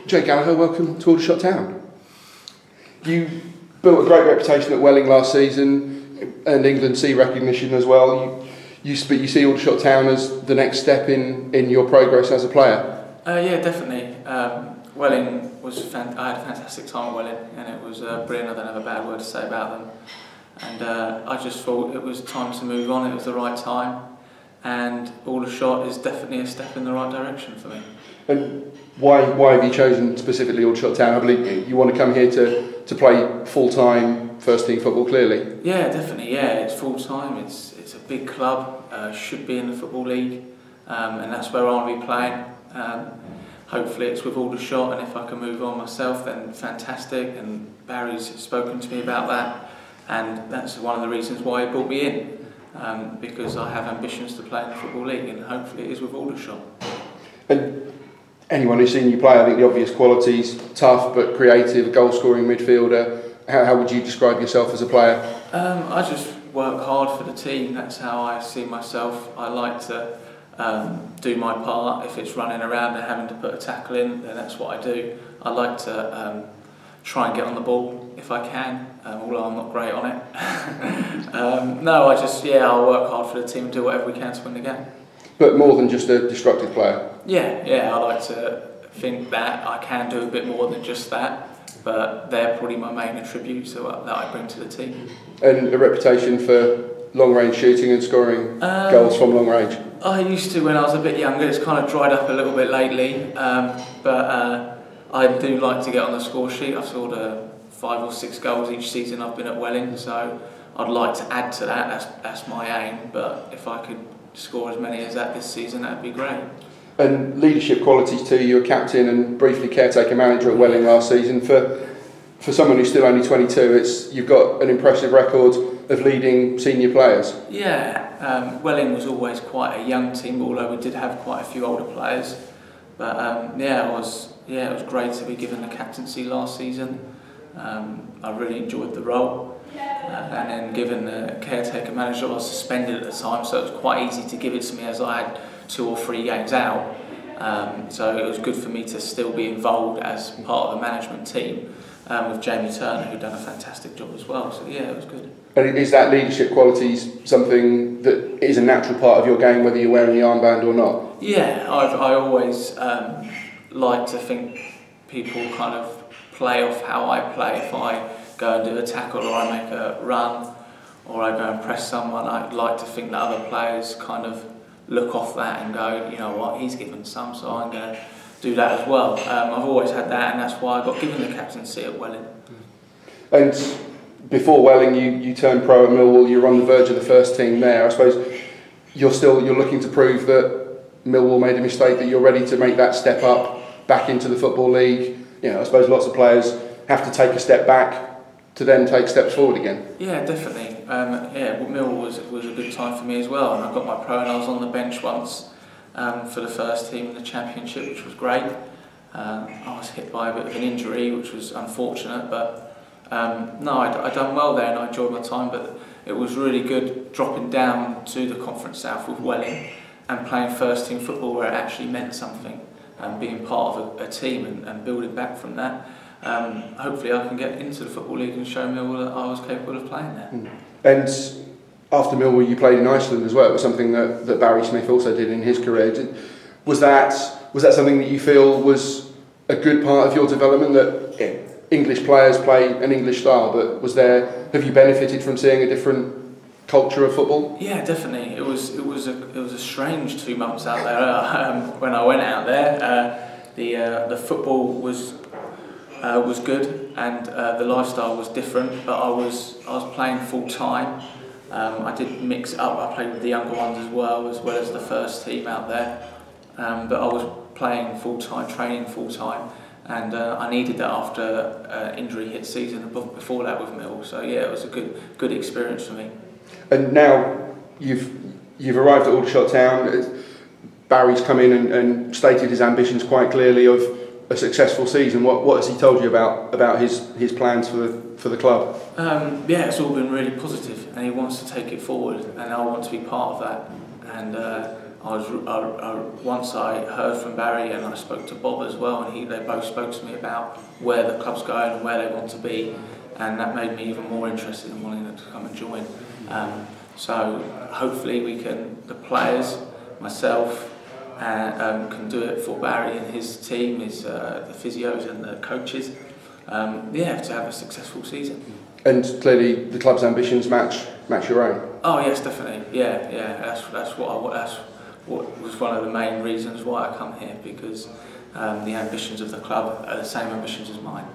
Jay Gallagher, welcome to Aldershot Town. You built a great reputation at Welling last season, and England C recognition as well. You see Aldershot Town as the next step in your progress as a player. Yeah, definitely. Welling was I had a fantastic time at Welling, and it was brilliant. I don't have a bad word to say about them. And I just thought it was time to move on. It was the right time, and Aldershot is definitely a step in the right direction for me. And why have you chosen specifically Aldershot Town? I believe you want to come here to play full-time first-team football, clearly. Yeah, definitely. Yeah, it's full-time. It's a big club. Should be in the Football League, and that's where I want to be playing. Hopefully it's with Aldershot, and if I can move on myself, then fantastic. And Barry's spoken to me about that, and that's one of the reasons why he brought me in, because I have ambitions to play in the Football League, and hopefully it is with Aldershot. And anyone who's seen you play, I think the obvious qualities: tough but creative, goal-scoring midfielder. How would you describe yourself as a player? I just work hard for the team. That's how I see myself. I like to do my part. If it's running around and having to put a tackle in, then that's what I do. I like to try and get on the ball if I can, although I'm not great on it. No, I work hard for the team and do whatever we can to win the game. But more than just a destructive player? Yeah, I like to think that I can do a bit more than just that, but they're probably my main attributes that I bring to the team. And a reputation for long-range shooting and scoring goals from long range? I used to when I was a bit younger. It's kind of dried up a little bit lately, but I do like to get on the score sheet. I've scored 5 or 6 goals each season I've been at Welling, so I'd like to add to that. That's my aim, but if I could score as many as that this season, that'd be great. And leadership qualities too. You were captain and briefly caretaker manager at Welling last season. For someone who's still only 22, you've got an impressive record of leading senior players. Yeah, Welling was always quite a young team, although we did have quite a few older players. But it was great to be given the captaincy last season. I really enjoyed the role. And then given the caretaker manager, I was suspended at the time, so it was quite easy to give it to me as I had 2 or 3 games out. So it was good for me to still be involved as part of the management team with Jamie Turner, who'd done a fantastic job as well. So yeah, it was good. And is that leadership qualities something that is a natural part of your game, whether you're wearing the armband or not? Yeah, I always like to think people kind of play off how I play. If I go and do a tackle, or I make a run, or I go and press someone, I'd like to think that other players kind of look off that and go, you know what, he's given some, so I'm going to do that as well. I've always had that, and that's why I got given the captaincy at Welling. And before Welling, you turned pro at Millwall. You're on the verge of the first team there. I suppose you're looking to prove that Millwall made a mistake, that you're ready to make that step up back into the Football League. You know, I suppose lots of players have to take a step back to then take steps forward again. Yeah, definitely. Millwall was a good time for me as well, and I got my pro, and I was on the bench once for the first team in the Championship, which was great. I was hit by a bit of an injury, which was unfortunate, but I done well there and I enjoyed my time. But it was really good dropping down to the Conference South with Welling and playing first team football where it actually meant something, and being part of a team and building back from that. Hopefully I can get into the Football League and show Millwall that I was capable of playing there. And after Millwall you played in Iceland as well. It was something that Barry Smith also did in his career. Was that something that you feel was a good part of your development, that English players play an English style, but have you benefited from seeing a different culture of football? Yeah, definitely. It was a strange 2 months out there when I went out there. The football was good, and the lifestyle was different, but I was playing full time. I did mix it up. I played with the younger ones as well as the first team out there. But I was playing full time, training full time, and I needed that after injury hit season before that with Mill. So yeah, it was a good experience for me. And now you've arrived at Aldershot Town. Barry's come in and stated his ambitions quite clearly of a successful season. What has he told you about his plans for the club? It's all been really positive, and he wants to take it forward, and I want to be part of that. And once I heard from Barry and I spoke to Bob as well, and they both spoke to me about where the club's going and where they want to be, and that made me even more interested in wanting to come and join. So hopefully the players, myself, can do it for Barry and his team, the physios and the coaches, to have a successful season. And clearly the club's ambitions match your own. Oh yes, definitely. Yeah. That's what was one of the main reasons why I come here, because the ambitions of the club are the same ambitions as mine.